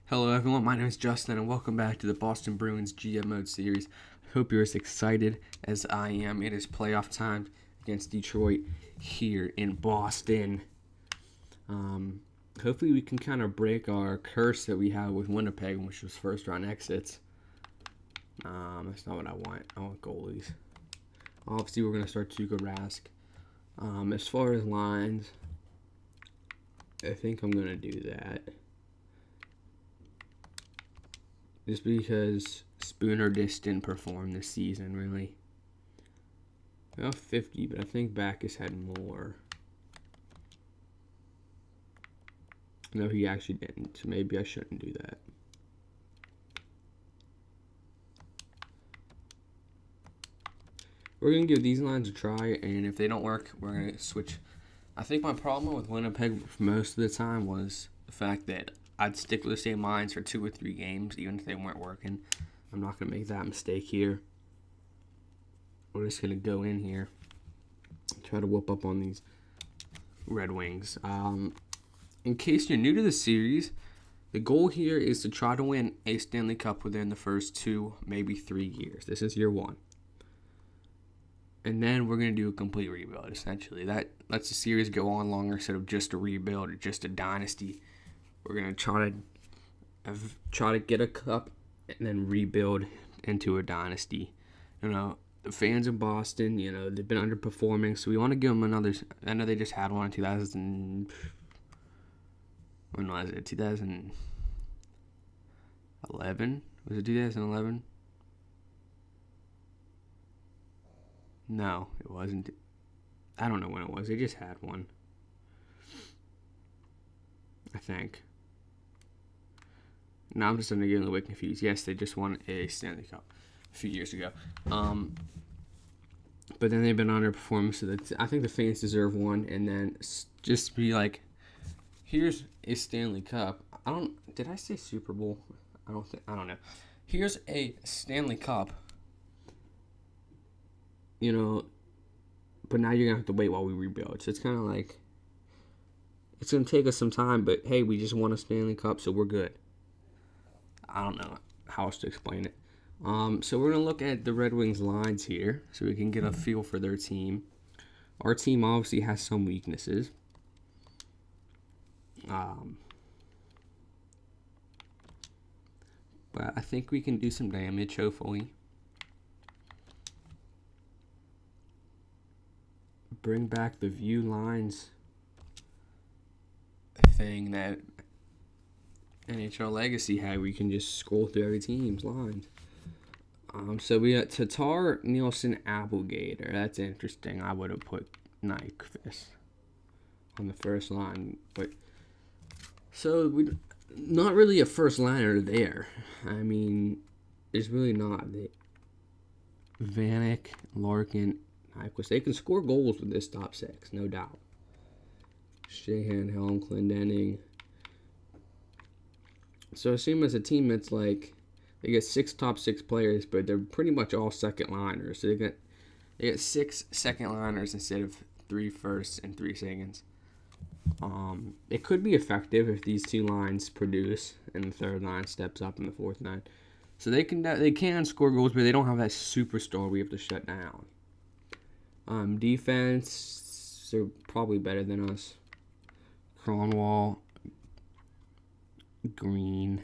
Hello everyone, my name is Justin and welcome back to the Boston Bruins GM Mode series. I hope you're as excited as I am. It is playoff time against Detroit here in Boston. Hopefully we can kind of break our curse that we have with Winnipeg, which was first round exits. That's not what I want. I want goalies. Obviously we're going to start Tuukka Rask. As far as lines, I think I'm going to do that. Just because Spooner just didn't perform this season, really. Well, 50, but I think Backus had more. No, he actually didn't, so maybe I shouldn't do that. We're going to give these lines a try, and if they don't work, we're going to switch. I think my problem with Winnipeg for most of the time was the fact that I'd stick with the same lines for 2 or 3 games, even if they weren't working. I'm not going to make that mistake here. We're just going to go in here, try to whoop up on these Red Wings. In case you're new to the series, the goal here is to try to win a Stanley Cup within the first 2, maybe 3 years. This is year 1. And then we're going to do a complete rebuild, essentially. That lets the series go on longer instead of just a rebuild or just a dynasty. We're going to try to get a cup and then rebuild into a dynasty. You know, the fans in Boston, they've been underperforming, so we want to give them another. I know they just had one in 2000. When was it? 2011? Was it 2011? No, it wasn't. I don't know when it was. They just had one, I think. Now I'm just getting a little bit confused. Yes, they just won a Stanley Cup a few years ago. But then they've been underperforming, so I think the fans deserve one. And then just be like, here's a Stanley Cup. Did I say Super Bowl? I don't know. Here's a Stanley Cup. But now you're gonna have to wait while we rebuild. So it's kind of like it's gonna take us some time. But hey, we just won a Stanley Cup, so we're good. I don't know how else to explain it. So we're going to look at the Red Wings lines here so we can get a feel for their team. Our team obviously has some weaknesses. But I think we can do some damage, hopefully. Bring back the view lines thing that NHL Legacy had, where you can just scroll through every team's lines. So we got Tatar, Nielsen, Applegator. That's interesting. I would have put Nyquist on the first line, but so we not really a first liner there. I mean, there's really not. Vanek, Larkin, Nyquist. They can score goals with this top 6, no doubt. Shahan, Helm, Clendening. So assume as a team that's like they get 6 top 6 players, but they're pretty much all second liners. So they get 6 second liners instead of 3 firsts and 3 seconds. It could be effective if these 2 lines produce and the third line steps up in the fourth line. So they can score goals, but they don't have that superstar we have to shut down. Defense, they're probably better than us. Cronwall, Green,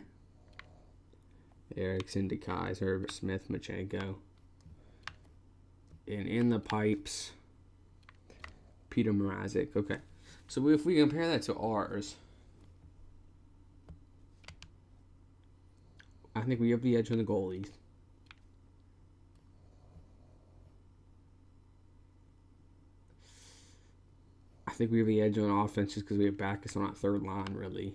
Erickson, DeKaiser, Smith, Machenko. And in the pipes, Peter Mrazek. Okay. So if we compare that to ours, I think we have the edge on the goalies. I think we have the edge on offense just because we have Backus on our third line, really.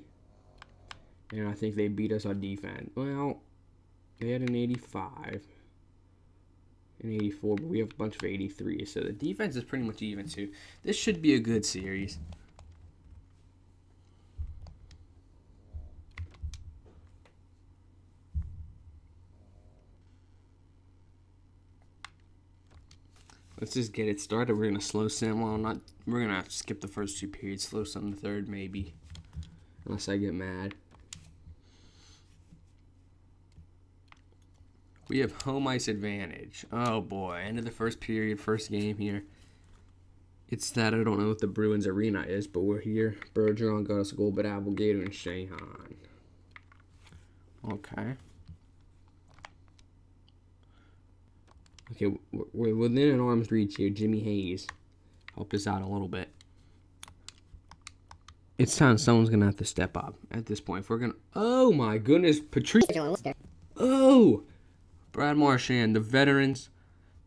And I think they beat us on defense. Well, they had an 85, an 84, but we have a bunch of 83s. So the defense is pretty much even, too. This should be a good series. Let's just get it started. We're going to slow sim. Well, we're going to skip the first 2 periods. Slow some the third, maybe. Unless I get mad. We have home ice advantage. Oh boy, end of the first period, first game here. It's that I don't know what the Bruins arena is, but we're here. Bergeron got us a goal, but Abelgator and Shahan. Okay. Okay, we're within an arm's reach here. Jimmy Hayes helped us out a little bit. It's time someone's going to have to step up at this point. If we're going to... Oh, my goodness. Patrice. Oh! Brad Marchand, the veterans,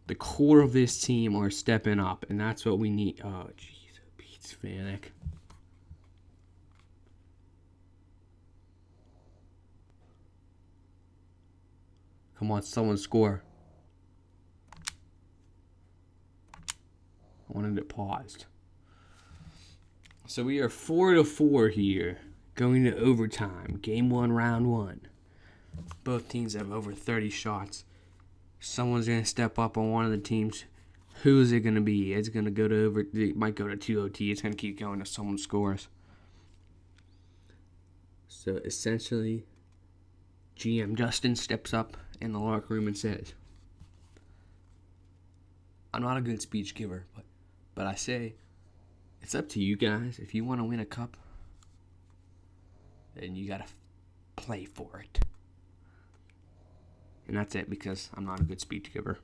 the core of this team are stepping up, and that's what we need. Oh, jeez. Pete Vanek. Come on, someone score. I wanted it paused. So we are 4-4 here, going to overtime. Game 1, round 1. Both teams have over 30 shots. Someone's going to step up on one of the teams. Who is it going to be? It's going to go to over. It might go to 2 OT. It's going to keep going if someone scores. So essentially, GM Justin steps up in the locker room and says, I'm not a good speech giver, but I say, it's up to you guys. If you want to win a cup, then you got to play for it. And that's it, because I'm not a good speech giver.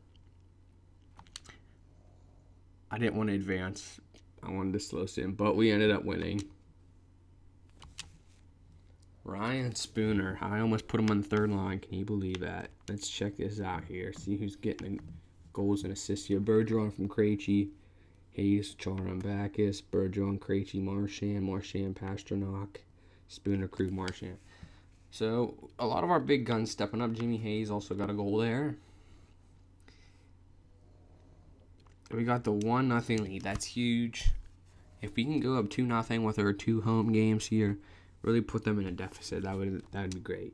I didn't want to advance. I wanted to slow sim, but we ended up winning. Ryan Spooner. I almost put him on the third line. Can you believe that? Let's check this out here. See who's getting goals and assists here. Bergeron from Krejci. Hayes, Charan, Backus. Bergeron, Krejci, Marchand, Pasternak. Spooner, Krug, Marchand. So, a lot of our big guns stepping up. Jimmy Hayes also got a goal there. We got the 1-0 lead. That's huge. If we can go up 2-0 with our 2 home games here, really put them in a deficit, that would be great.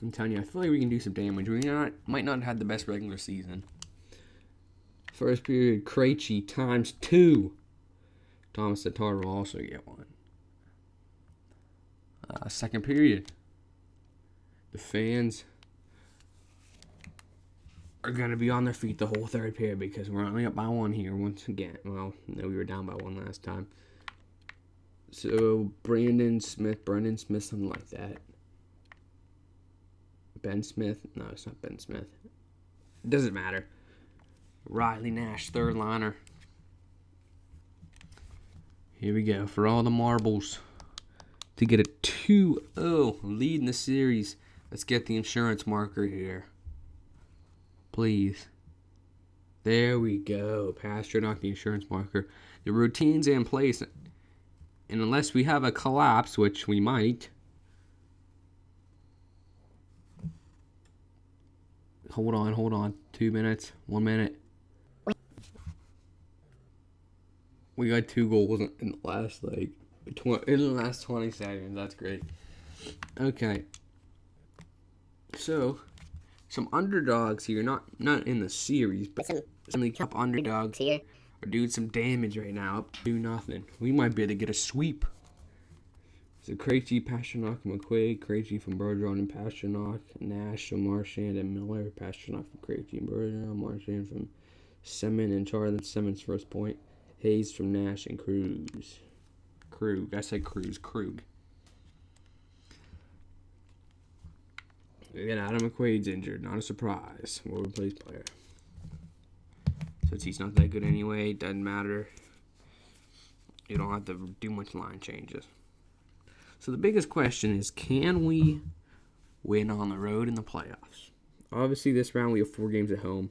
I'm telling you, I feel like we can do some damage. We might not have had the best regular season. First period, Krejci ×2. Thomas Tatar will also get one. Second period, the fans are going to be on their feet the whole third period because we're only up by 1 here once again. Well, no, we were down by 1 last time. So, Brendan Smith, something like that. Ben Smith? No, it's not Ben Smith. It doesn't matter. Riley Nash, third liner. Here we go for all the marbles to get a 2-0 lead in the series. Let's get the insurance marker here. Please. There we go. Pasternak, the insurance marker. The routine's in place. And unless we have a collapse, which we might. Hold on. 2 minutes. 1 minute. We got 2 goals in the last, 20 seconds. That's great. Okay. So, some underdogs here, not in the series, but some of the cup underdogs here are doing some damage right now. Up 2-0. We might be able to get a sweep. So Krejci, Pasternak, McQuaid, Krejci from Bergeron and Pasternak, Nash from Marchand and Miller, Pasternak from Krejci and Bergeron, Marchand from Semin and Charlie. Semin's first point. Hayes from Nash and Krug. I said Krug. Again, Adam McQuaid's injured. Not a surprise. We'll replace player. Since he's not that good anyway, doesn't matter. You don't have to do much line changes. So the biggest question is, can we win on the road in the playoffs? Obviously, this round we have 4 games at home.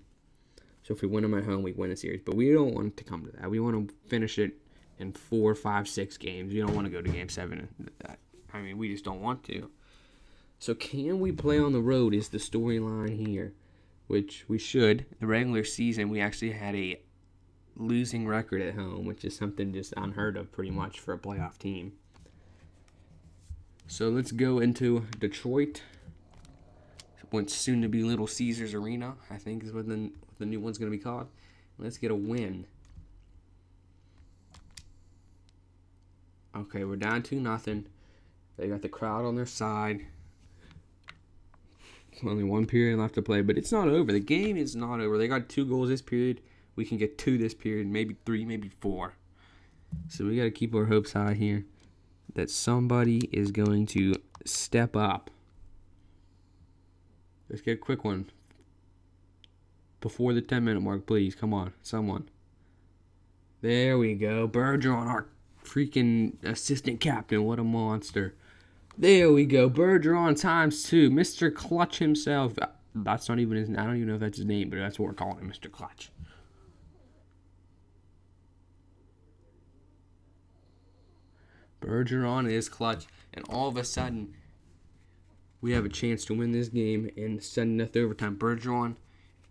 So if we win them at home, we win a series. But we don't want it to come to that. We want to finish it in 4, 5, 6 games. We don't want to go to Game 7. We just don't want to. So can we play on the road is the storyline here, which we should. The regular season, we actually had a losing record at home, which is something just unheard of pretty much for a playoff team. So let's go into Detroit. What's soon to be Little Caesars Arena, I think is what the new one's going to be called. Let's get a win. Okay, we're down 2-0. They got the crowd on their side. Only one period left to play, but it's not over. The game is not over. They got 2 goals this period. We can get 2 this period, maybe 3, maybe 4. So we got to keep our hopes high here that somebody is going to step up. Let's get a quick one. Before the 10-minute mark, please. Come on, someone. There we go. Bergeron, our freaking assistant captain. What a monster. There we go. Bergeron ×2. Mr. Clutch himself. That's not even his name. I don't even know if that's his name, but that's what we're calling him, Mr. Clutch. Bergeron is clutch. And all of a sudden, we have a chance to win this game and send it to overtime. Bergeron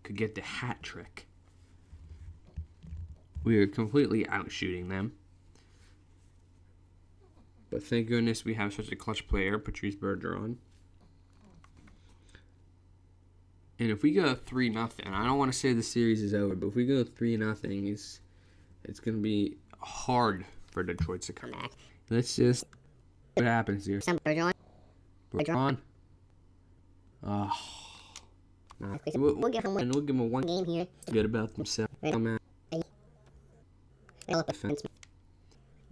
could get the hat trick. We are completely out-shooting them. But thank goodness we have such a clutch player, Patrice Bergeron. And if we go 3-0, I don't want to say the series is over, but if we go 3-0, it's going to be hard for Detroit to come back. Let's just see what happens here. Bergeron. Oh. Nah. We'll give him a 1 game here. Good about themselves. You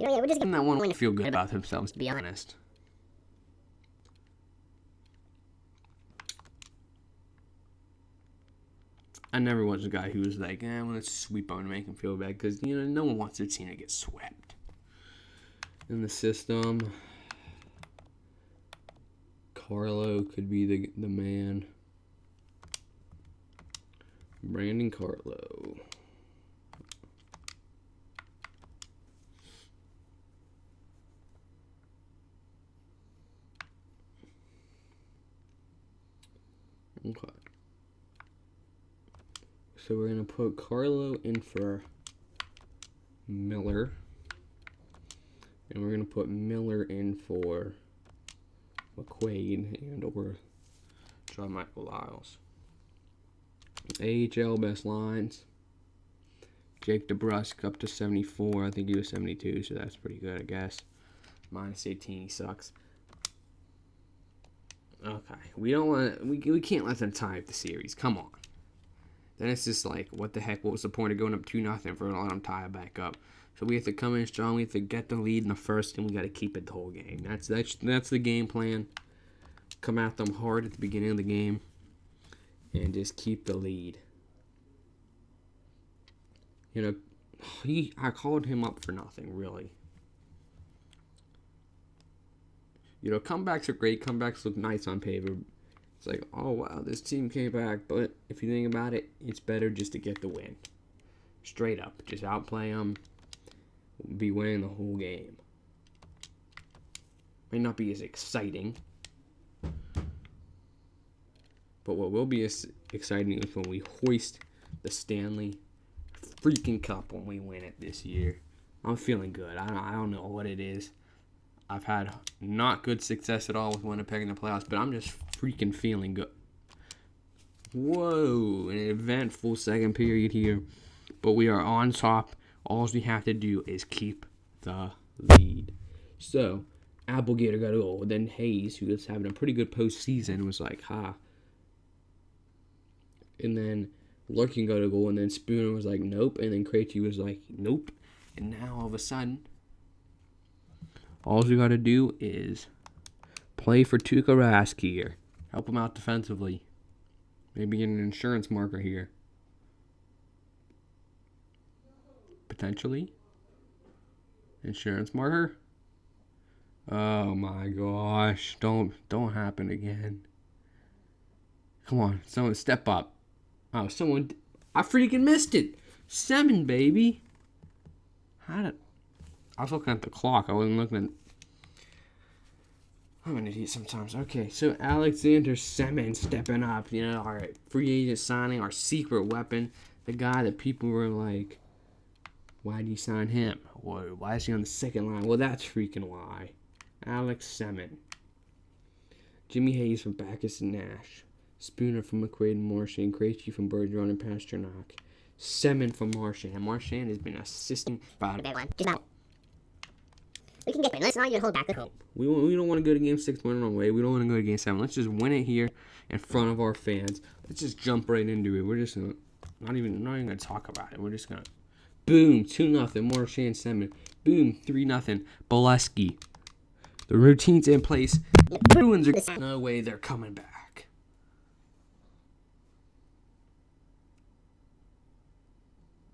know, we're just getting that one to feel good about themselves, to be honest. I never was a guy who was like, let's sweep on and make him feel bad, because, you know, no one wants their team to get swept. In the system, Carlo could be the man. Brandon Carlo. Okay. So we're going to put Carlo in for Miller. And we're going to put Miller in for McQuaid and or John Michael Lyles. AHL best lines. Jake DeBrusk up to 74. I think he was 72, so that's pretty good, I guess. -18, he sucks. Okay, we don't want we can't let them tie up the series. Come on. Then it's just like, what the heck? What was the point of going up 2-0 if we're gonna let them tie it back up? So we have to come in strong. We have to get the lead in the first, and we got to keep it the whole game. That's the game plan. Come at them hard at the beginning of the game, and just keep the lead. You know, I called him up for nothing, really. You know, comebacks are great. Comebacks look nice on paper. It's like, oh, wow, this team came back. But if you think about it, it's better just to get the win. Straight up. Just outplay them. Be winning the whole game. May not be as exciting. But what will be as exciting is when we hoist the Stanley freaking Cup when we win it this year. I'm feeling good. I don't know what it is. I've had not good success at all with Winnipeg in the playoffs, but I'm just freaking feeling good. Whoa, an eventful second period here. But we are on top. All we have to do is keep the lead. So, Applegator got a goal. Then Hayes, who was having a pretty good postseason, was like, ha. And then Larkin got a goal, and then Spooner was like, nope. And then Krejci was like, nope. And now, all of a sudden, all we got to do is play for Tuukka Rask here. Help him out defensively. Maybe get an insurance marker here. Potentially. Insurance marker. Oh my gosh. Don't happen again. Come on. Someone step up. Oh, someone. I freaking missed it. 7, baby. How did... I was looking at the clock. I wasn't looking at... I'm an idiot sometimes. Okay, so Alexander Semin stepping up. You know, our free agent signing, our secret weapon. The guy that people were like, why did you sign him? Why is he on the second line? Well, that's freaking why. Alex Semin. Jimmy Hayes from Backus and Nash. Spooner from McQuaid and Marchand. Krejci from Bergeron and Pasternak. Semin from Marchand. Marchand has been assisting by We can get there. Let's not even hold back the hope. We don't want to go to Game 6 winning on way. We don't want to go to Game 7. Let's just win it here in front of our fans. Let's just jump right into it. We're just gonna not even gonna talk about it. We're just gonna boom 2-0 Marchand Semin. Boom 3-0 Bolesky. The routine's in place. The Bruins are no way they're coming back.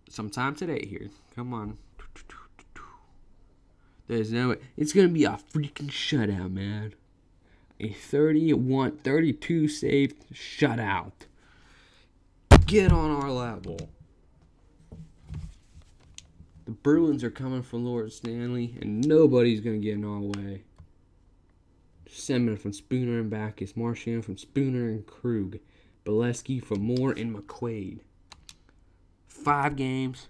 Sometime today here. Come on. There's no way. It's going to be a freaking shutout, man. A 32 save shutout. Get on our level. The Bruins are coming for Lord Stanley, and nobody's going to get in our way. Semin from Spooner and Backus. Marchand from Spooner and Krug. Bolesky from Moore and McQuaid. 5 games.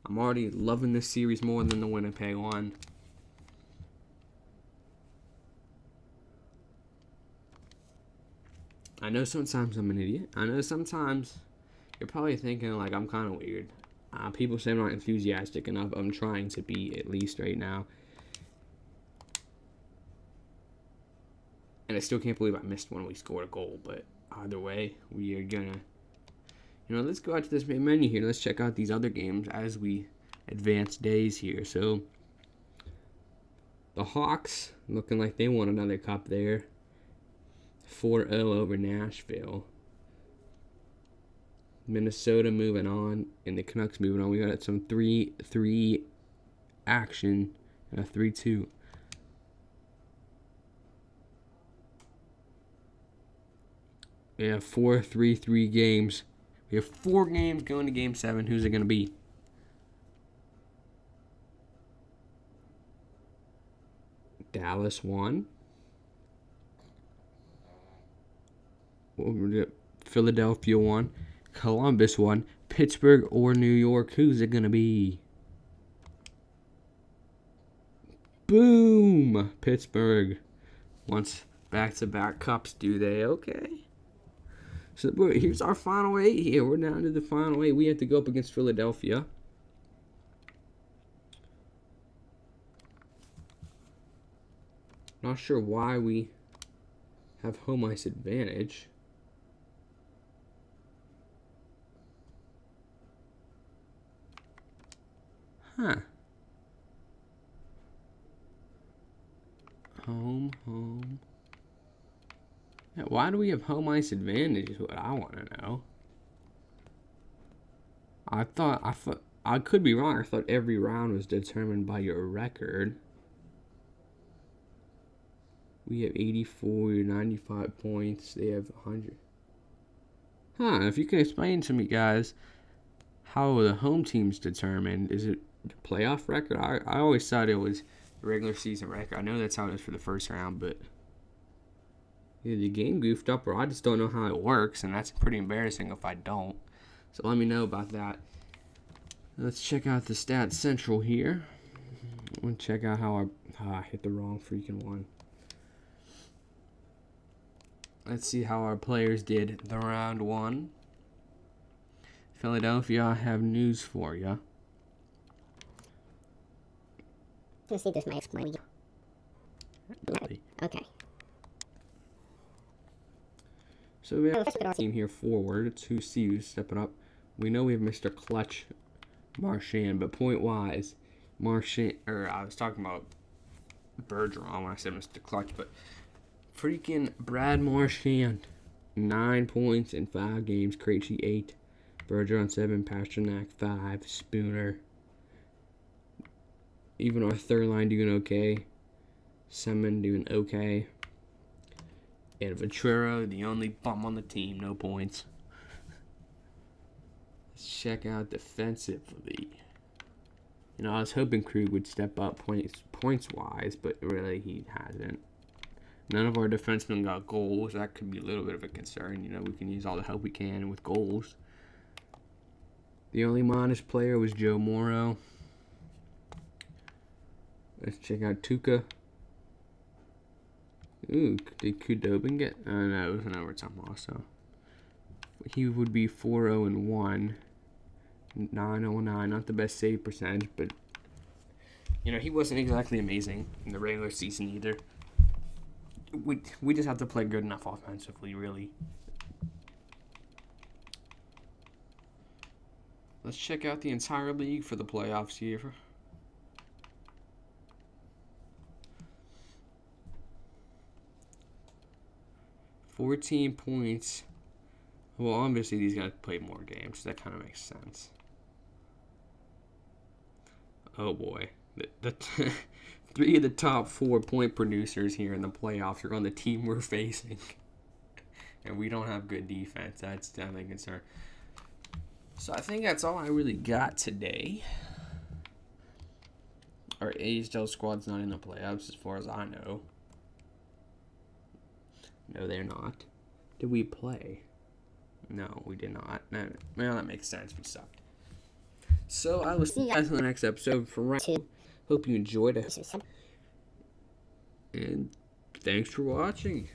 I'm already loving this series more than the Winnipeg one. I know sometimes I'm an idiot. I know sometimes you're probably thinking like I'm kind of weird. People say I'm not enthusiastic enough. I'm trying to be, at least right now. And I still can't believe I missed when we scored a goal. But either way, we are gonna... let's go out to this main menu here. Let's check out these other games as we advance days here. So, the Hawks looking like they won another cup there. 4-0 over Nashville. Minnesota moving on, and the Canucks moving on. We got some 3-3 action and a 3-2. We have 4 3-3 games. We have 4 games going to Game 7. Who's it going to be? Dallas won. Philadelphia won. Columbus won. Pittsburgh or New York. Who's it going to be? Boom! Pittsburgh wants back-to-back cups, do they? Okay. So here's our final 8 here. We're down to the final 8. We have to go up against Philadelphia. Not sure why we have home ice advantage. Huh. Home. Yeah, why do we have home ice advantage is what I want to know. I could be wrong. I thought every round was determined by your record. We have 84, 95 points. They have 100. Huh, if you can explain to me, guys, how the home team's determined. Is it the playoff record? I always thought it was the regular season record. I know that's how it is for the first round, but either the game goofed up or I just don't know how it works, and that's pretty embarrassing if I don't. So let me know about that. Let's check out the Stats Central here. We'll check out how I hit the wrong freaking one. Let's see how our players did the round 1. Philadelphia, I have news for you. Let's see this might explain. Okay. So we have a team here forward. It's who sees stepping up. We know we have Mr. Clutch Marchand, but point-wise, I was talking about Bergeron when I said Mr. Clutch, but freaking Brad Marchand, 9 points in 5 games. Krejci 8, Bergeron 7, Pasternak 5, Spooner. Even our third line doing okay. Semin doing okay. And Ventura, the only bum on the team, no points. Let's check out defensively. I was hoping Krug would step up points-wise, but really he hasn't. None of our defensemen got goals. That could be a little bit of a concern. We can use all the help we can with goals. The only minus player was Joe Morrow. Let's check out Tuukka. Ooh, did Kudobin get... Oh, no, it was an overtime loss, so... He would be 4-0-1. 909, not the best save percentage, but he wasn't exactly amazing in the regular season either. We just have to play good enough offensively, really. Let's check out the entire league for the playoffs here. 14 points. Well, obviously these guys played more games. So that kind of makes sense. Oh boy, the 3 of the top 4 point producers here in the playoffs are on the team we're facing, and we don't have good defense. That's definitely a concern. So I think that's all I really got today. Our AHL squad's not in the playoffs as far as I know. No, they're not. Did we play? No, we did not. No, well, that makes sense. We sucked. So I will see you guys in the next episode. For right now, hope you enjoyed it. And thanks for watching.